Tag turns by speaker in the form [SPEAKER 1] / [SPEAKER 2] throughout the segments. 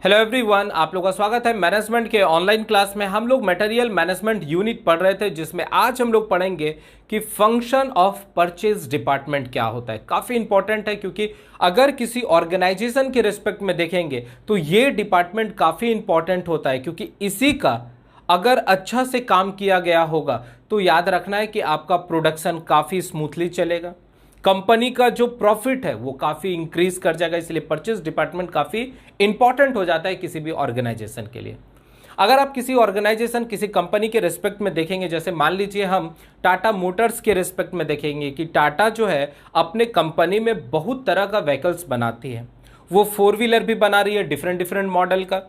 [SPEAKER 1] Hello everyone, आप लोगों का स्वागत है मैनेजमेंट के ऑनलाइन क्लास में। हम लोग मटेरियल मैनेजमेंट यूनिट पढ़ रहे थे, जिसमें आज हम लोग पढ़ेंगे कि फंक्शन ऑफ परचेज डिपार्टमेंट क्या होता है। काफ़ी इंपॉर्टेंट है, क्योंकि अगर किसी ऑर्गेनाइजेशन के रिस्पेक्ट में देखेंगे तो ये डिपार्टमेंट काफ़ी इंपॉर्टेंट होता है, क्योंकि इसी का अगर अच्छा से काम किया गया होगा तो याद रखना है कि आपका प्रोडक्शन काफ़ी स्मूथली चलेगा, कंपनी का जो प्रॉफिट है वो काफ़ी इंक्रीज कर जाएगा। इसलिए परचेज डिपार्टमेंट काफ़ी इंपॉर्टेंट हो जाता है किसी भी ऑर्गेनाइजेशन के लिए। अगर आप किसी ऑर्गेनाइजेशन, किसी कंपनी के रिस्पेक्ट में देखेंगे, जैसे मान लीजिए हम टाटा मोटर्स के रिस्पेक्ट में देखेंगे कि टाटा जो है अपने कंपनी में बहुत तरह का व्हीकल्स बनाती है। वो 4 व्हीलर भी बना रही है डिफरेंट डिफरेंट मॉडल का,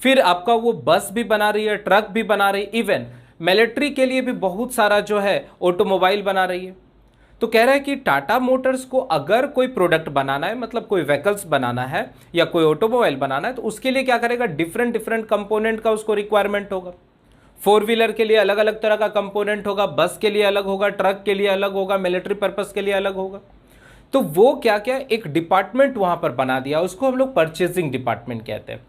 [SPEAKER 1] फिर आपका वो बस भी बना रही है, ट्रक भी बना रही है, इवन मिलिट्री के लिए भी बहुत सारा जो है ऑटोमोबाइल बना रही है। तो कह रहा है कि टाटा मोटर्स को अगर कोई प्रोडक्ट बनाना है, मतलब कोई व्हीकल्स बनाना है या कोई ऑटोमोबाइल बनाना है, तो उसके लिए क्या करेगा, डिफरेंट डिफरेंट कंपोनेंट का उसको रिक्वायरमेंट होगा। 4 व्हीलर के लिए अलग अलग तरह का कंपोनेंट होगा, बस के लिए अलग होगा, ट्रक के लिए अलग होगा, मिलिट्री पर्पस के लिए अलग होगा। तो वो क्या क्या एक डिपार्टमेंट वहां पर बना दिया, उसको हम लोग परचेजिंग डिपार्टमेंट कहते हैं।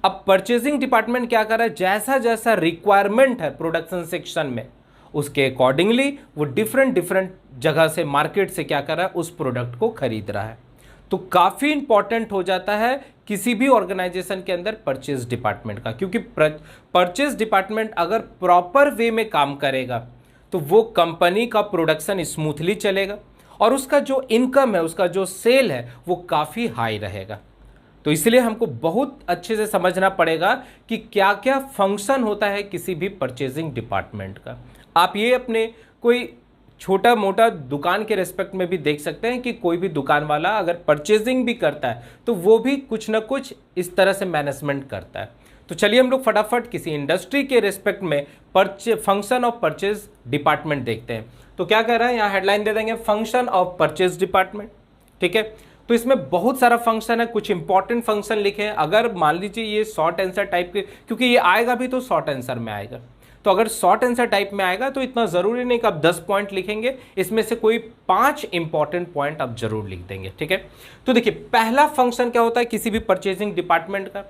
[SPEAKER 1] अब परचेजिंग डिपार्टमेंट क्या कर रहा है, जैसा जैसा रिक्वायरमेंट है प्रोडक्शन सेक्शन में, उसके अकॉर्डिंगली वो डिफरेंट डिफरेंट जगह से, मार्केट से क्या कर रहा है, उस प्रोडक्ट को खरीद रहा है। तो काफ़ी इंपॉर्टेंट हो जाता है किसी भी ऑर्गेनाइजेशन के अंदर परचेज डिपार्टमेंट का, क्योंकि परचेज डिपार्टमेंट अगर प्रॉपर वे में काम करेगा तो वो कंपनी का प्रोडक्शन स्मूथली चलेगा और उसका जो इनकम है, उसका जो सेल है, वो काफ़ी हाई रहेगा। तो इसलिए हमको बहुत अच्छे से समझना पड़ेगा कि क्या क्या फंक्शन होता है किसी भी परचेजिंग डिपार्टमेंट का। आप ये अपने कोई छोटा मोटा दुकान के रेस्पेक्ट में भी देख सकते हैं कि कोई भी दुकान वाला अगर परचेजिंग भी करता है तो वो भी कुछ ना कुछ इस तरह से मैनेजमेंट करता है। तो चलिए हम लोग फटाफट किसी इंडस्ट्री के रेस्पेक्ट में फंक्शन ऑफ परचेज डिपार्टमेंट देखते हैं। तो क्या कह रहा है, यहाँ हेडलाइन दे देंगे फंक्शन ऑफ परचेज डिपार्टमेंट। ठीक है, तो इसमें बहुत सारा फंक्शन है, कुछ इंपॉर्टेंट फंक्शन लिखे हैं। अगर मान लीजिए ये शॉर्ट आंसर टाइप के, क्योंकि ये आएगा भी तो शॉर्ट आंसर में आएगा, तो अगर शॉर्ट आंसर टाइप में आएगा तो इतना जरूरी नहीं कि आप 10 पॉइंट लिखेंगे, इसमें से कोई 5 इंपॉर्टेंट पॉइंट आप जरूर लिख देंगे। ठीक है, तो देखिए पहला फंक्शन क्या होता है किसी भी परचेजिंग डिपार्टमेंट का।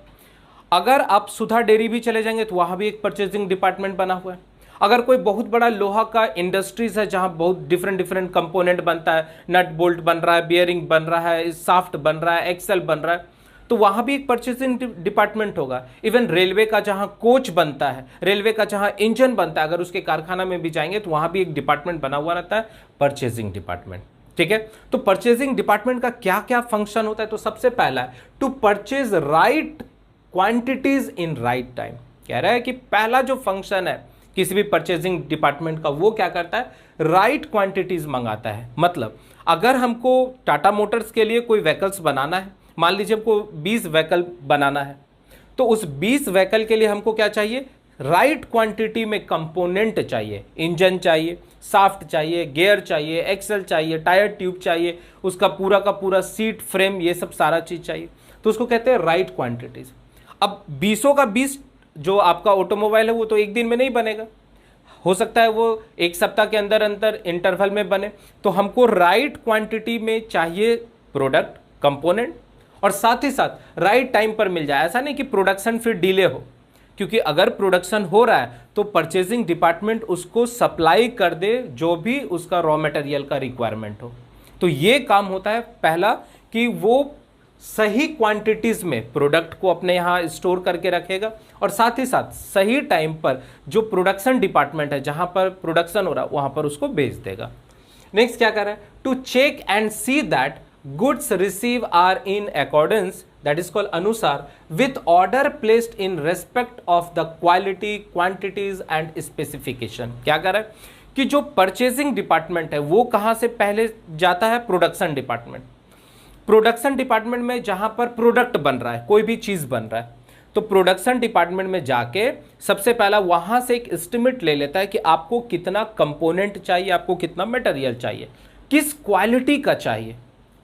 [SPEAKER 1] अगर आप सुधा डेयरी भी चले जाएंगे तो वहां भी एक परचेजिंग डिपार्टमेंट बना हुआ है। अगर कोई बहुत बड़ा लोहा का इंडस्ट्रीज है जहां बहुत डिफरेंट डिफरेंट कंपोनेंट बनता है, नट बोल्ट बन रहा है, बियरिंग बन रहा है, साफ्ट बन रहा है, एक्सल बन रहा है, तो वहां भी एक परचेजिंग डिपार्टमेंट होगा। इवन रेलवे का जहां कोच बनता है, रेलवे का जहां इंजन बनता है, अगर उसके कारखाना में भी जाएंगे तो वहां भी एक डिपार्टमेंट बना हुआ रहता है, परचेजिंग डिपार्टमेंट। ठीक है, तो परचेजिंग डिपार्टमेंट का क्या क्या फंक्शन होता है, तो सबसे पहला है to purchase right quantities in right time. कह रहा है कि पहला जो फंक्शन है किसी भी परचेजिंग डिपार्टमेंट का, वो क्या करता है, राइट क्वांटिटीज मंगाता है। मतलब अगर हमको टाटा मोटर्स के लिए कोई व्हीकल्स बनाना है, मान लीजिए हमको 20 व्हीकल बनाना है, तो उस 20 व्हीकल के लिए हमको क्या चाहिए, राइट क्वांटिटी में कंपोनेंट चाहिए। इंजन चाहिए, साफ्ट चाहिए, गियर चाहिए, एक्सल चाहिए, टायर ट्यूब चाहिए, उसका पूरा का पूरा सीट फ्रेम, ये सब सारा चीज चाहिए, तो उसको कहते हैं राइट क्वांटिटीज। अब 20 का 20 जो आपका ऑटोमोबाइल है वो तो एक दिन में नहीं बनेगा, हो सकता है वो एक सप्ताह के अंदर अंदर इंटरवल में बने। तो हमको राइट क्वांटिटी में चाहिए प्रोडक्ट, कंपोनेंट, और साथ ही साथ राइट टाइम पर मिल जाए। ऐसा नहीं कि प्रोडक्शन फिर डिले हो, क्योंकि अगर प्रोडक्शन हो रहा है तो परचेजिंग डिपार्टमेंट उसको सप्लाई कर दे जो भी उसका रॉ मटेरियल का रिक्वायरमेंट हो। तो ये काम होता है पहला, कि वो सही क्वांटिटीज में प्रोडक्ट को अपने यहाँ स्टोर करके रखेगा, और साथ ही साथ सही टाइम पर जो प्रोडक्शन डिपार्टमेंट है जहां पर प्रोडक्शन हो रहा है वहां पर उसको भेज देगा। नेक्स्ट क्या कर रहा है, to check and see that goods receive are in accordance, that is called अनुसार, with order placed in respect of the quality, quantities and specification. क्या कर रहा है कि जो परचेजिंग डिपार्टमेंट है वो कहां से पहले जाता है, प्रोडक्शन डिपार्टमेंट। प्रोडक्शन डिपार्टमेंट में जहां पर प्रोडक्ट बन रहा है, कोई भी चीज बन रहा है, तो प्रोडक्शन डिपार्टमेंट में जाके सबसे पहला वहां से एक एस्टिमेट ले लेता है कि आपको कितना कंपोनेंट चाहिए, आपको कितना मटेरियल चाहिए, किस क्वालिटी का चाहिए।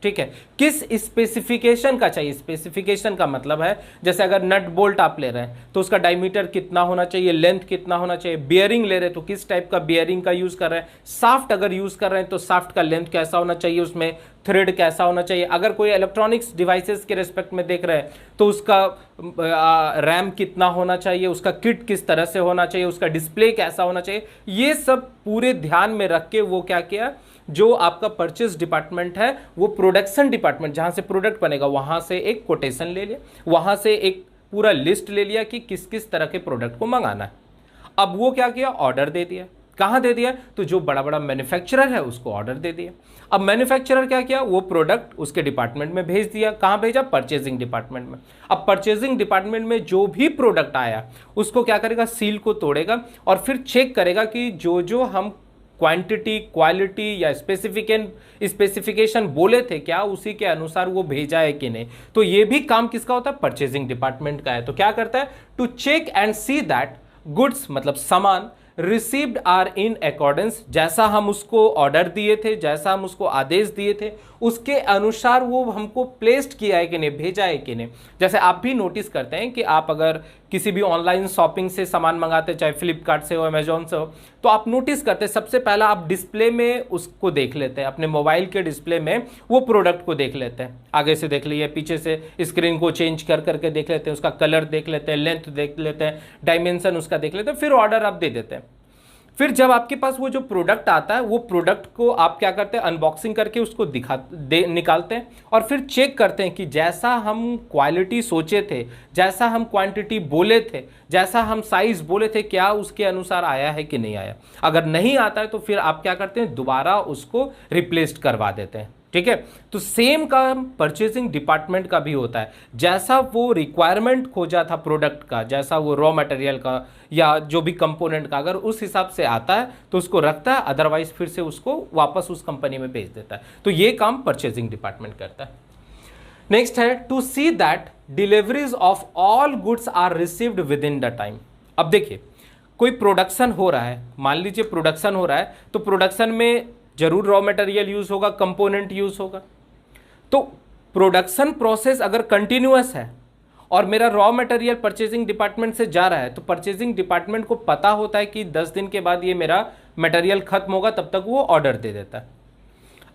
[SPEAKER 1] ठीक है, किस स्पेसिफिकेशन का चाहिए। स्पेसिफिकेशन का मतलब है जैसे अगर नट बोल्ट आप ले रहे हैं तो उसका डायमीटर कितना होना चाहिए, लेंथ कितना होना चाहिए। बियरिंग ले रहे हैं तो किस टाइप का बियरिंग का यूज कर रहे हैं। साफ्ट अगर यूज कर रहे हैं तो साफ्ट का लेंथ कैसा होना चाहिए, उसमें थ्रेड कैसा होना चाहिए। अगर कोई इलेक्ट्रॉनिक्स डिवाइसेस के रेस्पेक्ट में देख रहे हैं तो उसका रैम कितना होना चाहिए, उसका किट किस तरह से होना चाहिए, उसका डिस्प्ले कैसा होना चाहिए, ये सब पूरे ध्यान में रख के वो क्या किया, जो आपका परचेज डिपार्टमेंट है वो प्रोडक्शन डिपार्टमेंट जहां से प्रोडक्ट बनेगा वहां से एक कोटेशन ले लिया, वहां से एक पूरा लिस्ट ले लिया कि किस किस तरह के प्रोडक्ट को मंगाना है। अब वो क्या किया, ऑर्डर दे दिया। कहां दे दिया, तो जो बड़ा बड़ा मैन्युफैक्चरर है उसको ऑर्डर दे दिया। अब मैन्युफैक्चरर क्या किया, वो प्रोडक्ट उसके डिपार्टमेंट में भेज दिया। कहां भेजा, परचेजिंग डिपार्टमेंट में। अब परचेजिंग डिपार्टमेंट में जो भी प्रोडक्ट आया उसको क्या करेगा, सील को तोड़ेगा और फिर चेक करेगा कि जो जो हम क्वांटिटी, क्वालिटी या स्पेसिफिकेशन बोले थे क्या उसी के अनुसार वो भेजा है कि नहीं। तो ये भी काम किसका होता है, परचेजिंग डिपार्टमेंट का है। तो क्या करता है, to check and see that goods मतलब सामान रिसीव्ड आर इन अकॉर्डेंस, जैसा हम उसको ऑर्डर दिए थे, जैसा हम उसको आदेश दिए थे उसके अनुसार वो हमको प्लेस्ड किया है कि नहीं, भेजा है कि नहीं। जैसे आप भी नोटिस करते हैं कि आप अगर किसी भी ऑनलाइन शॉपिंग से सामान मंगाते, चाहे फ्लिपकार्ट से हो, अमेजोन से हो, तो आप नोटिस करते हैं सबसे पहला आप डिस्प्ले में उसको देख लेते हैं, अपने मोबाइल के डिस्प्ले में वो प्रोडक्ट को देख लेते हैं। आगे से देख लिए, पीछे से स्क्रीन को चेंज कर करके देख लेते हैं, उसका कलर देख लेते हैं, लेंथ देख लेते हैं, डायमेंशन उसका देख लेते हैं, फिर ऑर्डर आप दे देते हैं। फिर जब आपके पास वो जो प्रोडक्ट आता है वो प्रोडक्ट को आप क्या करते हैं, अनबॉक्सिंग करके उसको निकालते हैं और फिर चेक करते हैं कि जैसा हम क्वालिटी सोचे थे, जैसा हम क्वांटिटी बोले थे, जैसा हम साइज बोले थे, क्या उसके अनुसार आया है कि नहीं आया। अगर नहीं आता है तो फिर आप क्या करते हैं, दोबारा उसको रिप्लेस करवा देते हैं। ठीक है, तो सेम काम परचेजिंग डिपार्टमेंट का भी होता है। जैसा वो रिक्वायरमेंट खोजा था प्रोडक्ट का, जैसा वो रॉ मटेरियल का या जो भी कंपोनेंट का, अगर उस हिसाब से आता है तो उसको रखता है, अदरवाइज फिर से उसको वापस उस कंपनी में भेज देता है। तो ये काम परचेजिंग डिपार्टमेंट करता है। नेक्स्ट है to see that deliveries of all goods are received within the time. अब देखिए, कोई प्रोडक्शन हो रहा है, मान लीजिए प्रोडक्शन हो रहा है, तो प्रोडक्शन में जरूर रॉ मटेरियल यूज होगा, कंपोनेंट यूज होगा। तो प्रोडक्शन प्रोसेस अगर कंटिन्यूअस है और मेरा रॉ मटेरियल परचेजिंग डिपार्टमेंट से जा रहा है, तो परचेजिंग डिपार्टमेंट को पता होता है कि 10 दिन के बाद ये मेरा मटेरियल खत्म होगा, तब तक वो ऑर्डर दे देता है।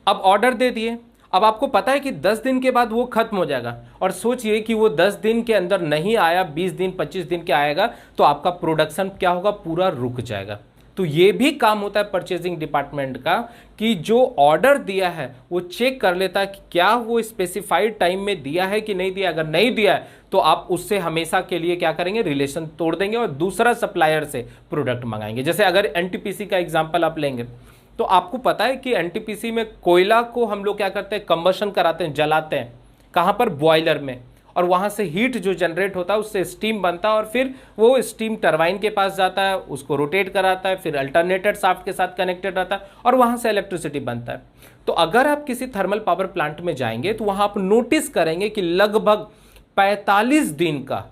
[SPEAKER 1] अब ऑर्डर दे दिए, अब आपको पता है कि 10 दिन के बाद वो खत्म हो जाएगा, और सोचिए कि वो 10 दिन के अंदर नहीं आया, 20 दिन 25 दिन के आएगा, तो आपका प्रोडक्शन क्या होगा, पूरा रुक जाएगा। तो ये भी काम होता है परचेजिंग डिपार्टमेंट का कि जो ऑर्डर दिया है वो चेक कर लेता है कि क्या वो स्पेसिफाइड टाइम में दिया है कि नहीं दिया। अगर नहीं दिया है तो आप उससे हमेशा के लिए क्या करेंगे, रिलेशन तोड़ देंगे और दूसरा सप्लायर से प्रोडक्ट मंगाएंगे। जैसे अगर एनटीपीसी का एग्जांपल आप लेंगे, तो आपको पता है कि एनटीपीसी में कोयला को हम लोग क्या करते हैं, कंबशन कराते हैं, जलाते हैं। कहाँ पर, बॉयलर में, और वहाँ से हीट जो जनरेट होता है उससे स्टीम बनता है, और फिर वो स्टीम टरबाइन के पास जाता है, उसको रोटेट कराता है, फिर अल्टरनेटेड शाफ्ट के साथ कनेक्टेड रहता है, और वहाँ से इलेक्ट्रिसिटी बनता है। तो अगर आप किसी थर्मल पावर प्लांट में जाएंगे तो वहाँ आप नोटिस करेंगे कि लगभग 45 दिन का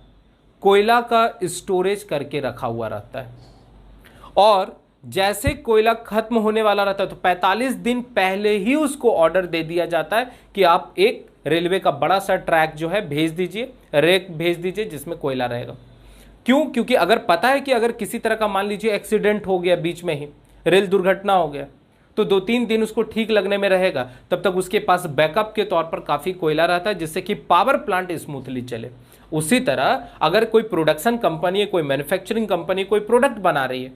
[SPEAKER 1] कोयला का स्टोरेज करके रखा हुआ रहता है, और जैसे कोयला खत्म होने वाला रहता है तो 45 दिन पहले ही उसको ऑर्डर दे दिया जाता है कि आप एक रेलवे का बड़ा सा ट्रैक जो है भेज दीजिए, रेक भेज दीजिए जिसमें कोयला रहेगा। क्यों, क्योंकि अगर पता है कि अगर किसी तरह का मान लीजिए एक्सीडेंट हो गया, बीच में ही रेल दुर्घटना हो गया, तो 2-3 दिन उसको ठीक लगने में रहेगा, तब तक उसके पास बैकअप के तौर पर काफ़ी कोयला रहता है जिससे कि पावर प्लांट स्मूथली चले। उसी तरह अगर कोई प्रोडक्शन कंपनी है, कोई मैन्युफैक्चरिंग कंपनी कोई प्रोडक्ट बना रही है,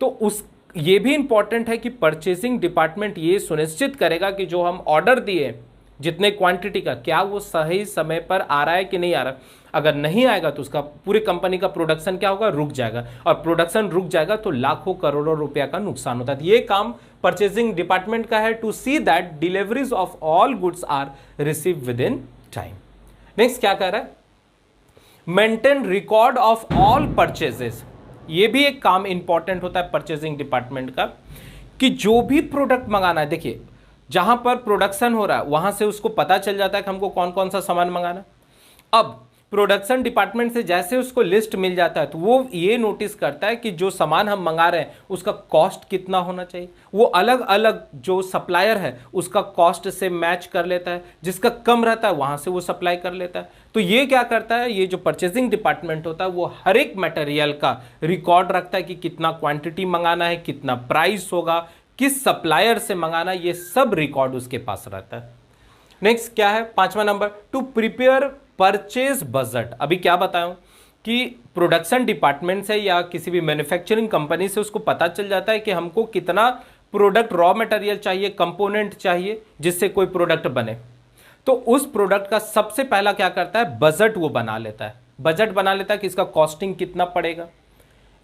[SPEAKER 1] तो ये भी इंपॉर्टेंट है कि परचेसिंग डिपार्टमेंट ये सुनिश्चित करेगा कि जो हम ऑर्डर दिए जितने क्वांटिटी का, क्या वो सही समय पर आ रहा है कि नहीं आ रहा। अगर नहीं आएगा तो उसका पूरी कंपनी का प्रोडक्शन क्या होगा, रुक जाएगा, और प्रोडक्शन रुक जाएगा तो लाखों करोड़ों रुपया का नुकसान होता है। ये काम परचेसिंग डिपार्टमेंट का है, to see that deliveries of all goods are receive within time. Next क्या कह रहा है, maintain record of all purchases. ये भी एक काम इंपॉर्टेंट होता है परचेजिंग डिपार्टमेंट का, कि जो भी प्रोडक्ट मंगाना है, देखिए जहां पर प्रोडक्शन हो रहा है वहां से उसको पता चल जाता है कि हमको कौन कौन सा सामान मंगाना। अब प्रोडक्शन डिपार्टमेंट से जैसे उसको लिस्ट मिल जाता है तो वो ये नोटिस करता है कि जो सामान हम मंगा रहे हैं उसका कॉस्ट कितना होना चाहिए। वो अलग अलग जो सप्लायर है उसका कॉस्ट से मैच कर लेता है, जिसका कम रहता है वहां से वो सप्लाई कर लेता है। तो ये क्या करता है, ये जो परचेजिंग डिपार्टमेंट होता है वो हर एक मटेरियल का रिकॉर्ड रखता है कि कितना क्वांटिटी मंगाना है, कितना प्राइस होगा, किस सप्लायर से मंगाना, ये सब रिकॉर्ड उसके पास रहता है। नेक्स्ट क्या है, 5वां number, to prepare purchase budget. अभी क्या बताऊं कि प्रोडक्शन डिपार्टमेंट से या किसी भी मैन्युफैक्चरिंग कंपनी से उसको पता चल जाता है कि हमको कितना प्रोडक्ट रॉ मटेरियल चाहिए, कंपोनेंट चाहिए जिससे कोई प्रोडक्ट बने। तो उस प्रोडक्ट का सबसे पहला क्या करता है, बजट वो बना लेता है। बजट बना लेता है कि इसका कॉस्टिंग कितना पड़ेगा,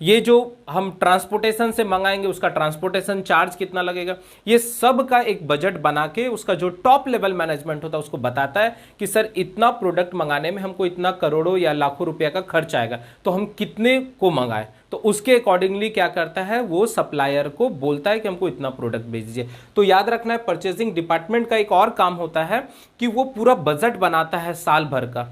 [SPEAKER 1] ये जो हम ट्रांसपोर्टेशन से मंगाएंगे उसका ट्रांसपोर्टेशन चार्ज कितना लगेगा, ये सब का एक बजट बना के उसका जो टॉप लेवल मैनेजमेंट होता है उसको बताता है कि सर इतना प्रोडक्ट मंगाने में हमको इतना करोड़ों या लाखों रुपया का खर्च आएगा, तो हम कितने को मंगाएं। तो उसके अकॉर्डिंगली क्या करता है, वो सप्लायर को बोलता है कि हमको इतना प्रोडक्ट भेज दीजिए। तो याद रखना है, परचेजिंग डिपार्टमेंट का एक और काम होता है कि वो पूरा बजट बनाता है साल भर का,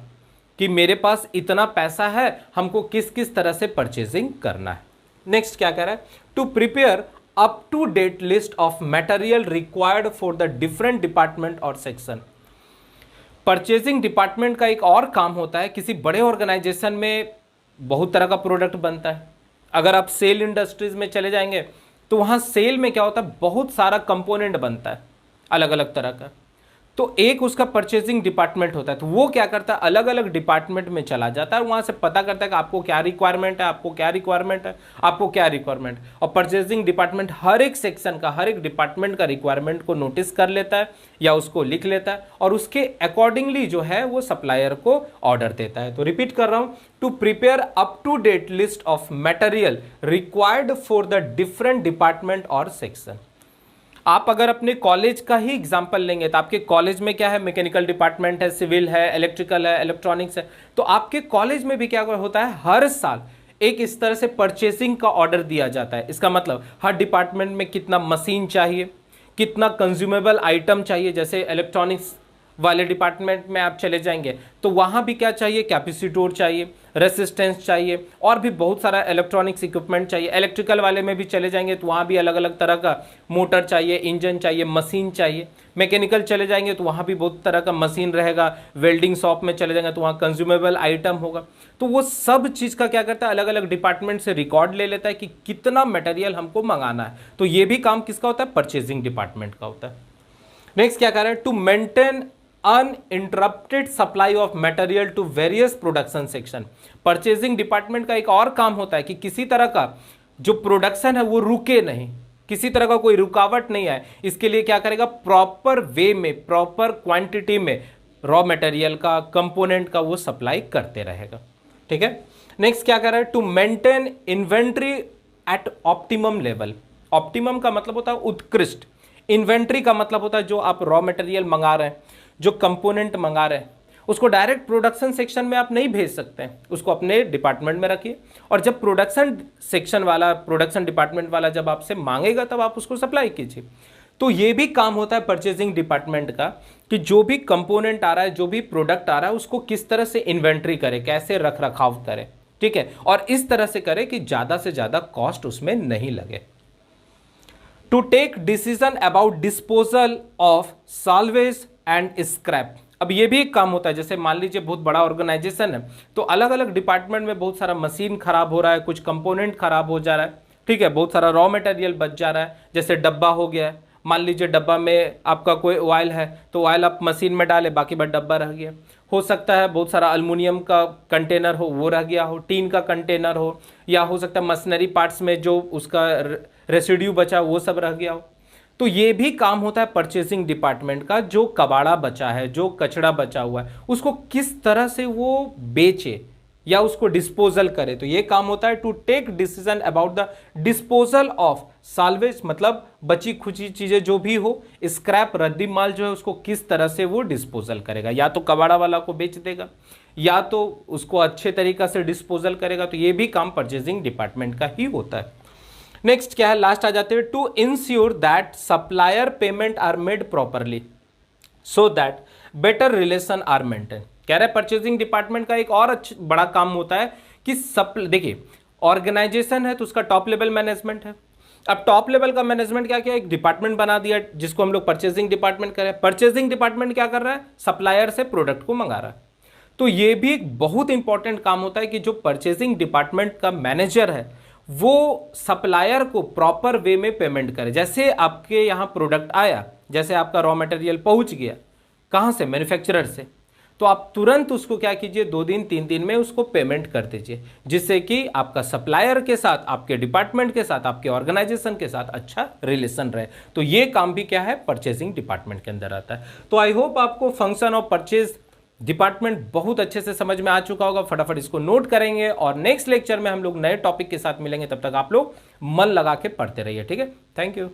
[SPEAKER 1] कि मेरे पास इतना पैसा है, हमको किस किस तरह से परचेजिंग करना है। नेक्स्ट क्या कह रहा है, to prepare up to date list of material required for the different department और सेक्शन। परचेजिंग डिपार्टमेंट का एक और काम होता है, किसी बड़े ऑर्गेनाइजेशन में बहुत तरह का प्रोडक्ट बनता है। अगर आप सेल इंडस्ट्रीज में चले जाएंगे तो वहां सेल में क्या होता है, बहुत सारा कंपोनेंट बनता है अलग अलग तरह का। तो एक उसका परचेजिंग डिपार्टमेंट होता है, तो वो क्या करता है, अलग अलग डिपार्टमेंट में चला जाता है, वहां से पता करता है कि आपको क्या रिक्वायरमेंट है, आपको क्या रिक्वायरमेंट है, आपको क्या रिक्वायरमेंट। और परचेजिंग डिपार्टमेंट हर एक सेक्शन का, हर एक डिपार्टमेंट का रिक्वायरमेंट को नोटिस कर लेता है या उसको लिख लेता है, और उसके अकॉर्डिंगली जो है वो सप्लायर को ऑर्डर देता है। तो रिपीट कर रहा हूं, to prepare up to date list of material required for the different department और सेक्शन। आप अगर अपने कॉलेज का ही एग्जांपल लेंगे तो आपके कॉलेज में क्या है, मैकेनिकल डिपार्टमेंट है, सिविल है, इलेक्ट्रिकल है, इलेक्ट्रॉनिक्स है। तो आपके कॉलेज में भी क्या होता है, हर साल एक इस तरह से परचेसिंग का ऑर्डर दिया जाता है। इसका मतलब हर डिपार्टमेंट में कितना मशीन चाहिए, कितना कंज्यूमेबल आइटम चाहिए। जैसे इलेक्ट्रॉनिक्स वाले डिपार्टमेंट में आप चले जाएंगे तो वहां भी क्या चाहिए, कैपेसिटर चाहिए, रेसिस्टेंस चाहिए, और भी बहुत सारा इलेक्ट्रॉनिक्स इक्विपमेंट चाहिए। इलेक्ट्रिकल वाले में भी चले जाएंगे तो वहां भी अलग अलग तरह का मोटर चाहिए, इंजन चाहिए, मशीन चाहिए। मैकेनिकल चले जाएंगे तो वहां भी बहुत तरह का मशीन रहेगा। वेल्डिंग शॉप में चले जाएंगे तो वहां कंज्यूमेबल आइटम होगा। तो वो सब चीज़ का क्या करता है, अलग अलग डिपार्टमेंट से रिकॉर्ड ले लेता है कि कितना मटेरियल हमको मंगाना है। तो ये भी काम किसका होता है, परचेजिंग डिपार्टमेंट का होता है। नेक्स्ट क्या कर रहा है, to maintain uninterrupted supply of material to various production section. Purchasing department का एक और काम होता है कि किसी तरह का जो प्रोडक्शन है वो रुके नहीं, किसी तरह का कोई रुकावट नहीं आए। इसके लिए क्या करेगा, प्रॉपर वे में, प्रॉपर क्वांटिटी में रॉ मटेरियल का, कंपोनेंट का वो सप्लाई करते रहेगा। ठीक है। नेक्स्ट क्या कर रहा है, to maintain inventory at optimum level. Optimum का मतलब होता है उत्कृष्ट, इन्वेंट्री का मतलब होता है जो आप रॉ मटेरियल मंगा रहे हैं, जो कंपोनेंट मंगा रहे हैं, उसको डायरेक्ट प्रोडक्शन सेक्शन में आप नहीं भेज सकते हैं, उसको अपने डिपार्टमेंट में रखिए। और जब प्रोडक्शन सेक्शन वाला, प्रोडक्शन डिपार्टमेंट वाला जब आपसे मांगेगा तब आप उसको सप्लाई कीजिए। तो ये भी काम होता है परचेजिंग डिपार्टमेंट का कि जो भी कंपोनेंट आ रहा है, जो भी प्रोडक्ट आ रहा है, उसको किस तरह से इन्वेंट्री करे, कैसे रख रखाव करे। ठीक है, और इस तरह से करे कि ज्यादा से ज्यादा कॉस्ट उसमें नहीं लगे। To take decision about disposal of salvage and scrap. अब ये भी एक काम होता है, जैसे मान लीजिए बहुत बड़ा ऑर्गेनाइजेशन है तो अलग अलग डिपार्टमेंट में बहुत सारा मशीन खराब हो रहा है, कुछ कंपोनेंट खराब हो जा रहा है। ठीक है, बहुत सारा रॉ मटेरियल बच जा रहा है। जैसे डब्बा हो गया है, मान लीजिए डब्बा में आपका कोई ऑयल है तो ऑयल आप मशीन में डाले, बाकी बस डब्बा रह गया। हो सकता है बहुत सारा अल्मुनियम का कंटेनर हो, वो रह गया हो, टीन का कंटेनर हो, या हो सकता है मशीनरी पार्ट्स में जो उसका रेसिड्यू बचा वो सब रह गया हो। तो ये भी काम होता है परचेसिंग डिपार्टमेंट का, जो कबाड़ा बचा है, जो कचरा बचा हुआ है, उसको किस तरह से वो बेचे या उसको डिस्पोजल करे। तो ये काम होता है to take decision about the disposal of salvage, मतलब बची खुची चीजें जो भी हो, स्क्रैप रद्दी माल जो है, उसको किस तरह से वो डिस्पोजल करेगा। या तो कबाड़ा वाला को बेच देगा या तो उसको अच्छे तरीका से डिस्पोजल करेगा। तो ये भी काम परचेजिंग डिपार्टमेंट का ही होता है। नेक्स्ट क्या है, लास्ट आ जाते हैं, to ensure that supplier payment are made properly so that better relation are maintain. कह रहे हैं परचेजिंग डिपार्टमेंट का एक और बड़ा काम होता है कि देखिए ऑर्गेनाइजेशन है तो उसका टॉप लेवल मैनेजमेंट है। अब टॉप लेवल का मैनेजमेंट क्या किया, एक डिपार्टमेंट बना दिया जिसको हम लोग परचेजिंग डिपार्टमेंट कर रहे हैं। परचेजिंग डिपार्टमेंट क्या कर रहा है, सप्लायर से प्रोडक्ट को मंगा रहा है। तो ये भी एक बहुत इंपॉर्टेंट काम होता है कि जो परचेजिंग डिपार्टमेंट का मैनेजर है वो सप्लायर को प्रॉपर वे में पेमेंट करे। जैसे आपके यहाँ प्रोडक्ट आया, जैसे आपका रॉ मटेरियल पहुंच गया, कहाँ से, मैन्युफैक्चरर से, तो आप तुरंत उसको क्या कीजिए, 2 दिन 3 दिन में उसको पेमेंट कर दीजिए, जिससे कि आपका सप्लायर के साथ, आपके डिपार्टमेंट के साथ, आपके ऑर्गेनाइजेशन के साथ अच्छा रिलेशन रहे। तो ये काम भी क्या है, परचेसिंग डिपार्टमेंट के अंदर आता है। तो आई होप आपको फंक्शन ऑफ परचेज डिपार्टमेंट बहुत अच्छे से समझ में आ चुका होगा। फटाफट इसको नोट करेंगे और नेक्स्ट लेक्चर में हम लोग नए टॉपिक के साथ मिलेंगे। तब तक आप लोग मन लगा के पढ़ते रहिए, ठीक है। Thank you.